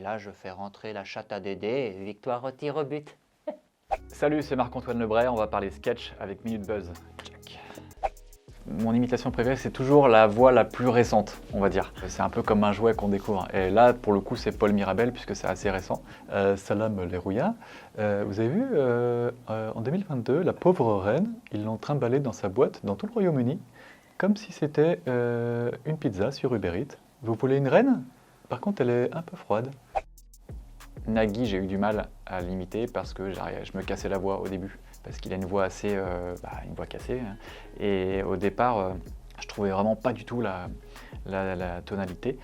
là, je fais rentrer la chatte à Dédé et Victoire au tir au but. Salut, c'est Marc-Antoine Lebray, on va parler sketch avec Minute Buzz. Check. Mon imitation préférée, c'est toujours la voix la plus récente, on va dire. C'est un peu comme un jouet qu'on découvre. Et là, pour le coup, c'est Paul Mirabel, puisque c'est assez récent. Salam les rouillards. Vous avez vu, en 2022, la pauvre reine, ils l'ont trimballée dans sa boîte dans tout le Royaume-Uni, comme si c'était une pizza sur Uber Eats. Vous voulez une reine? Par contre, elle est un peu froide. Nagui, j'ai eu du mal à l'imiter parce que je me cassais la voix au début, parce qu'il a une voix assez, une voix cassée. Hein. Et au départ, je trouvais vraiment pas du tout la tonalité.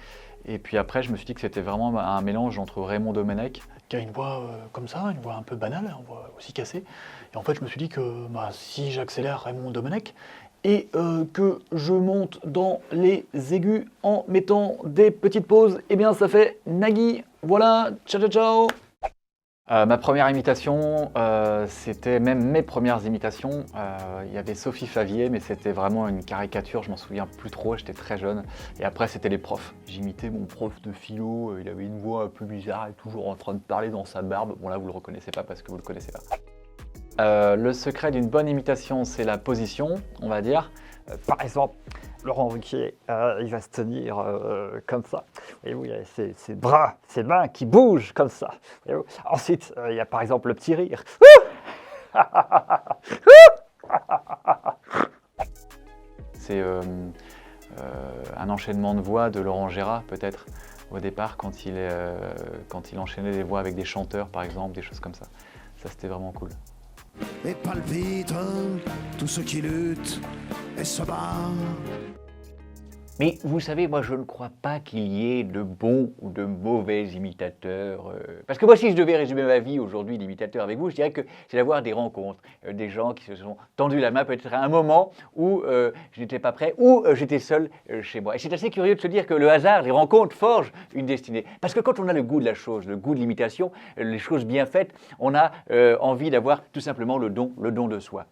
Et puis après, je me suis dit que c'était vraiment un mélange entre Raymond Domenech, qui a une voix comme ça, une voix un peu banale, une voix aussi cassée. Et en fait, je me suis dit que si j'accélère Raymond Domenech et que je monte dans les aigus en mettant des petites pauses, eh bien ça fait Nagui. Voilà, ciao ciao ciao. Ma première imitation, c'était même mes premières imitations. Il y avait Sophie Favier, mais c'était vraiment une caricature, je m'en souviens plus trop, j'étais très jeune. Et après, c'était les profs. J'imitais mon prof de philo, il avait une voix un peu bizarre et toujours en train de parler dans sa barbe. Bon là, vous le reconnaissez pas parce que vous le connaissez pas. Le secret d'une bonne imitation, c'est la position, on va dire. Par exemple, Laurent Ruquier, il va se tenir comme ça. Voyez-vous, il y a ses bras, ses mains qui bougent comme ça. Ensuite, il y a par exemple le petit rire. C'est un enchaînement de voix de Laurent Gérard, peut-être, au départ, quand il enchaînait des voix avec des chanteurs, par exemple, des choses comme ça. Ça, c'était vraiment cool. Et palpitent tous ceux qui luttent et se battent. Mais vous savez, moi je ne crois pas qu'il y ait de bons ou de mauvais imitateurs. Parce que moi, si je devais résumer ma vie aujourd'hui d'imitateur avec vous, je dirais que c'est d'avoir des rencontres, des gens qui se sont tendus la main peut-être à un moment où je n'étais pas prêt, ou j'étais seul chez moi. Et c'est assez curieux de se dire que le hasard, les rencontres forgent une destinée. Parce que quand on a le goût de la chose, le goût de l'imitation, les choses bien faites, on a envie d'avoir tout simplement le don de soi.